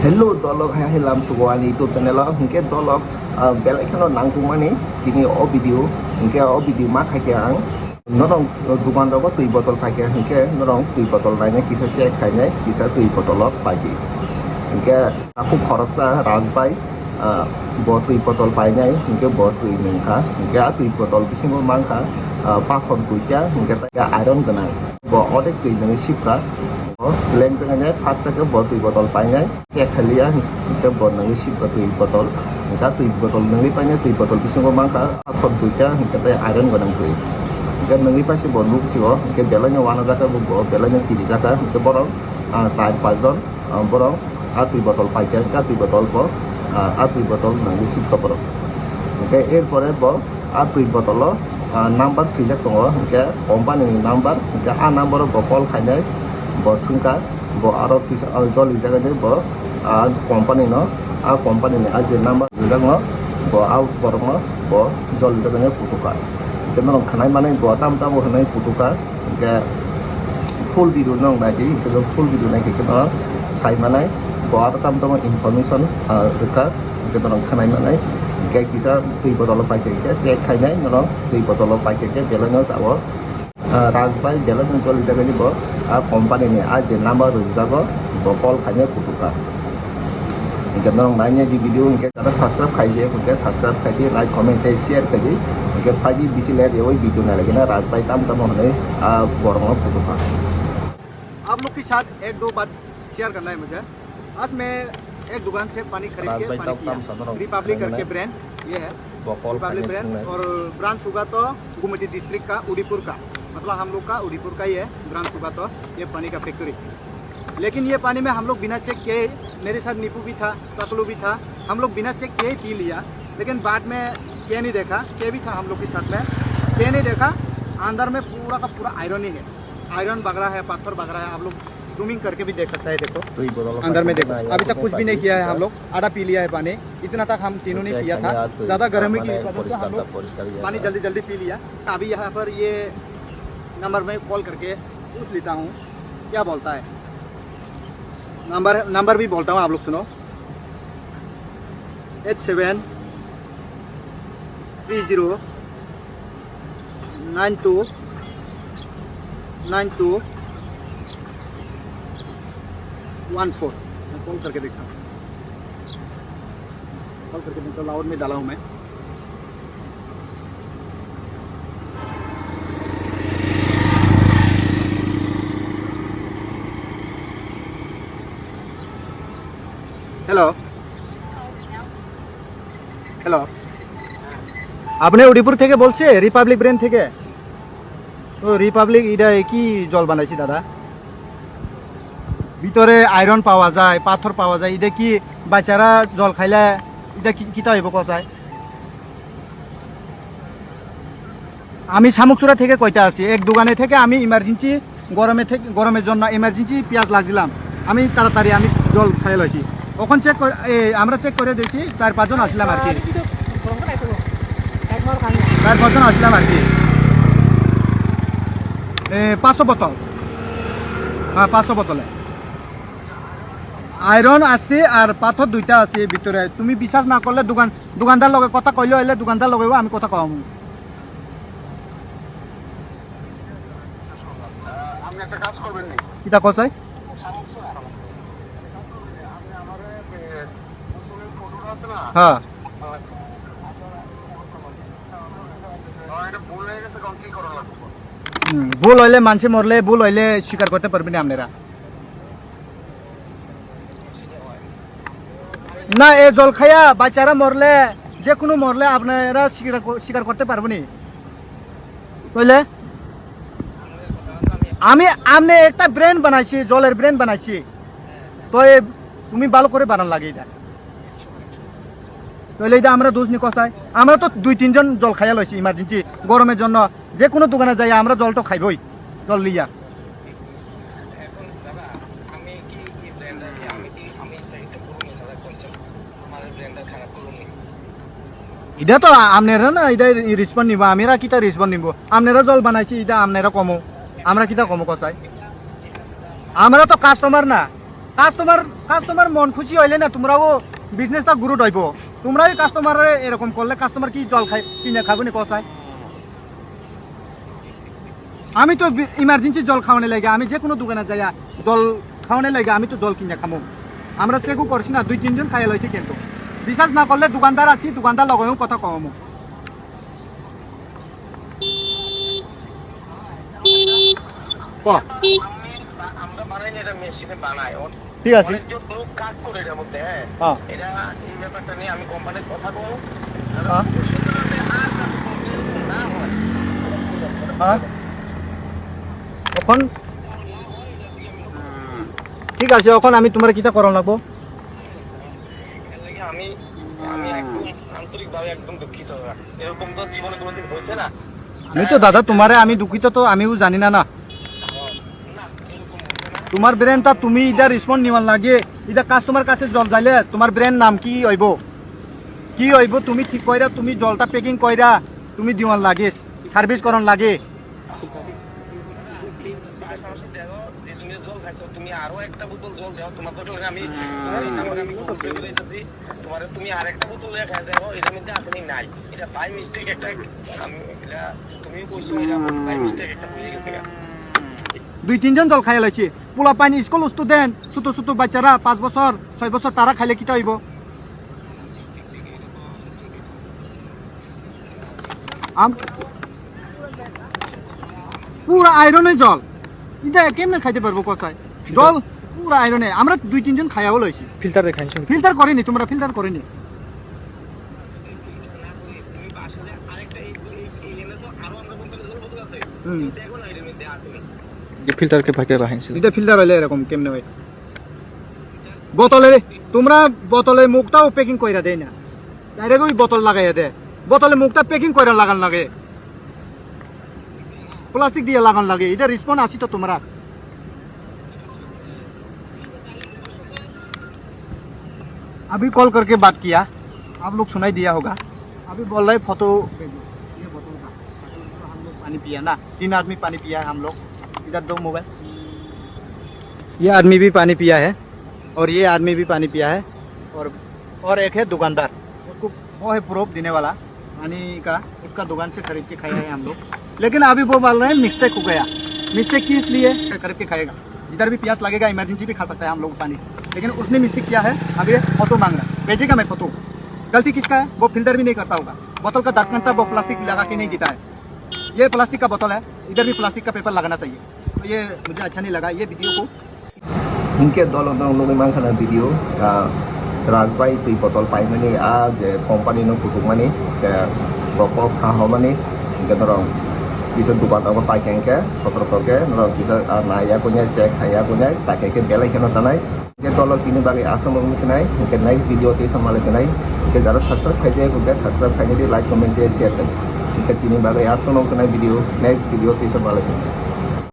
Hello dolog hai hilam subuan YouTube channel hingke dolog belai khano nangkumani kini o video hingke o video ma khai ke ang norong dukan rogo tui botol khai ke hingke norong tui botol naine kisa se khai nai kisa tui botol pagi hingke aku khoroksa rajbai bo tui botol pai nai hingke bo tui ningkha hingke a tui botol bisingo mangkha pakhon kuja hingke ta iron ganang bo odek tui nang sipka lên cho ngay phát cho cái bộ tùy botol phải ngay xe khai lia cái bộ năng ship cái tùy botol cái tùy botol năng lý phải ngay tùy botol cái số mang cả thon tùy cha cái tay iron cái năng tùy cái năng lý phải sẽ bộ lúc xíu cái bela nhau wana ra cái bộ bela nhau kiri ra cái bộ đó side person bộ đó tùy botol phải cái tùy botol bộ tùy botol năng lý ship cái bộ cái air pore bộ tùy botol number select ko cái company number cái number bộ call khai ngay bo sungka bo aro kis jol jaga de bo company no company ne aje number jaga no bo out borong no bo jol jaga ne putuka kenong khanai mane bo tam hanai putuka ke full video nong na ji ke full video na ke no sai mane bo aro tam information ka kenong khanai mane ke kisa tui botol pai ke se khai nai no tui botol pai ke bela no sawo Rajbai বেলা চলি যাবে নিব company নি আজ number যাব বকল খাইনে কুটুকা ইনকে নং নাইনে the video ইনকে তারা সাবস্ক্রাইব খাইছে ইনকে সাবস্ক্রাইব খাইছে লাইক কমেন্ট শেয়ার খাইছে ইনকে ফাইজি বিসিলে ওই ভিডিও না লাগে না राजबाई काम होने बरंग कुटुका। आप लोग के साथ एक दो बात शेयर करना है मुझे। आज मैं एक दुकान से पानी खरीद के पानी किया रिपब्लिक करके ब्रांड ये है रिपब्लिक ब्रांड और ब्रांच होगा तो गुमती डिस्ट्रिक्ट का उदयपुर का मतलब हम लोग का उदयपुर का ही है ब्रांच होगा तो ये पानी का फैक्ट्री। लेकिन ये पानी में हम लोग बिना चेक किए मेरे साथ नीपू भी था चकलू भी था हम लोग बिना चेक किए ही पी लिया। लेकिन बाद में क्या नहीं देखा क्या भी था हम लोग के साथ में क्या नहीं देखा अंदर में पूरा का पूरा आयरन ही है आयरन बगड़ा है पत्थर बगड़ा है। आप लोग जूमिंग करके भी देख सकता है देखो अंदर में देखो अभी तक कुछ भी नहीं किया है हम लोग आधा पी लिया है पानी इतना तक हम तीनों ने पिया था ज़्यादा गर्मी की वजह से हम लोग पानी जल्दी जल्दी पी लिया। अभी यहाँ पर ये नंबर में कॉल करके पूछ लेता हूँ क्या बोलता है नंबर भी बोलता हूँ आप लोग सुनो 8730929214 मैं कॉल करके देखता हूँ कॉल करके देखता हूँ लाउड में डाला हूँ मैं। हेलो हेलो আপনি উদয়পুর থেকে বলছে রিপাবলিক ব্র্যান্ড থেকে তো রিপাবলিক এটা কি জল বানাইছি দাদা ভিতরে আয়রন পাওয়া যায় পাথর পাওয়া যায় এটা কি বাচ্চারা জল খাইলে এটা কিটা হইব কচায় আমি শামুকচুরা থেকে কয়টা আছি এক দোকানে থেকে আমি ইমার্জেন্সি গরমের জন্য ইমার্জেন্সি পেঁয়াজ লাগছিলাম আমি তাড়াতাড়ি আমি জল খাই লাইছি ওখান চেক আমরা চেক করে দিয়েছি 4-5 জন আসলাম আর কি 4-5 জন আসলাম আর কি 500 বোতল হ্যাঁ 500 বোতলে আয়রন আছে আর পাথর দুইটা আছে ভিতরে তুমি বিশ্বাস না করলে দোকানদার লগে কথা কইলে হইলে দোকানদার লগে আমি কথা কম আপনি একটা কাজ করবেন নি কিটা কইছাই হ্যাঁ ভুল হইলে মানুষে মরলে ভুল হইলে স্বীকার করতে পারবেন আপনারা না এই জল খাইয়া বাচ্চারা মরলে যে কোনো মরলে আপনারা স্বীকার করতে পারবেন বুঝলে আমি একটা ব্র্যান্ড বানাইছি জলের ব্র্যান্ড বানাইছি তো তুমি ভালো করে বানান লাগে এটা তাহলে এটা আমরা দোষ নি কথায় আমরা তো 2-3 জন জল খাইয়া লইছি ইমার্জেন্সি গরমের জন্য যে কোনো দোকানে যাই আমরা জলটা খাইবই জল লিয়া এটা তো আপনারা না এটা রেসপন্স নিব আমরা কিটা রেসপন্স নিব আপনারা জল বানাইছি এটা আপনারা কমো আমরা কিটা কমো কথায় আমরা তো কাস্টমার না কাস্টমার মন খুশি হইলে না তোমরাও বিজনেসটা গ্রোথ হইব। তোমরাই কাস্টমার এরকম করলে কাস্টমার কি জল খাই কিনে খাবো নি কসায়? আমি তো ইমার্জেন্সি জল খাওয়ানো লাগে, আমি যে কোনো দোকানে যাই জল খাওয়ানো লাগে, আমি তো জল কিনে খামো। আমরা চেকও করছি না, 2-3 জন খাইয়া লইছি, কিন্তু বিশ্বাস না করলে দোকানদার আছি, দোকানদার লগেও কথা কমামো। ঠিক আছে, এখন ঠিক আছে, এখন আমি তোমার কিটা করা লাগবো? আমি তো দাদা তোমারে আমি দুঃখিত, তো আমিও জানি না। তোমার ব্রেনটা তুমি এটা রেসপন্স নিবার লাগে। এটা কাস্টমার কাছে জল যাইলে তোমার ব্রেন নাম কি হইব, তুমি ঠিক কইরা তুমি জলটা প্যাকিং কইরা তুমি দিওয়ান লাগে, সার্ভিস করন লাগে। তুমি আরো একটা বোতল জল দাও, তোমার আমি তুমি আরেকটা বোতল দেখা দাও, এটার মধ্যে আসেনি নাই, এটা বাই মিস্টেক একটা, তুমি কইছো এটা বাই মিস্টেক একটা হয়ে গেছে। 2-3 জন জল খাইয়া লাইছি, পোলা পানি স্কুল স্টুডেন্ট, ছোট বাচ্চারা 5 বছর 6 বছর, তারা খাইলে কিটা হইব? পুরা আয়রনের জল, এটা কেমনে খাইতে পারবো কোথায়? জল পুরা আয়রনে। আমরা 2-3 জন খাইয়াও লইছি। ফিল্টার করেনি, তোমরা ফিল্টার করেনি। ফিল্টার হইলে এরকম কেমনে হয়? তোমরা বোতলে মুখটাও প্যাকিং কইরা দেয় না, ডাইরেক্ট ওই বোতল লাগাইয়া দেয়। বোতলে মুখটা প্যাকিং কইরা লাগান লাগে, प्लास्टिक दिया लगान लगे। इधर रिस्पॉन्स आसी तो तुम्हारा। अभी कॉल करके बात किया, आप लोग सुनाई दिया होगा। अभी बोल रहे फोटो भेजो, ये बोतल का हम लोग पानी पिया ना, 3 आदमी पानी पिया है हम लोग। इधर 2 मोबाइल, ये आदमी भी पानी पिया है और ये आदमी भी पानी पिया है, और एक है दुकानदार, उसको वो है प्रूफ देने वाला पानी का, उसका दुकान से खरीद के खाया है हम लोग। लेकिन अभी वो बोल रहे हैं मिस्टेक हो गया। मिस्टेक किस लिए? खरीद के खाएगा, इधर भी प्यास लगेगा, इमरजेंसी भी खा सकता है हम लोग पानी। लेकिन उसने मिस्टेक किया है, अभी फोटो मांग रहा है, भेजेगा मैं फोटो। गलती किसका है? वो फिल्टर भी नहीं करता होगा, बोतल का ढक्कन था वो प्लास्टिक लगा के नहीं देता है। ये प्लास्टिक का बोतल है, इधर भी प्लास्टिक का पेपर लगाना चाहिए। तो ये मुझे अच्छा नहीं लगा। ये वीडियो को इनके दल लोग मांगना वीडियो राजबाई तुई बोतल पाई मानी आज कोम्पानी नो कुटुक मानी बकक साह मानी इनके दरम किसी दुकान को पाई के 17 के नरम किसी नाया को न्याय सेक हाया को न्याय ताकि के बेले के नसानाई इनके दल किने बागे आसाम लोग मिसनाई इनके नेक्स्ट वीडियो ते संभाले के नहीं इनके ज़्यादा सब्सक्राइब खाई जाए कुछ सब्सक्राइब खाई जाए लाइक कमेंट शेयर कर इनके किने बागे आसाम लोग मिसनाई वीडियो नेक्स्ट वीडियो ते संभाले के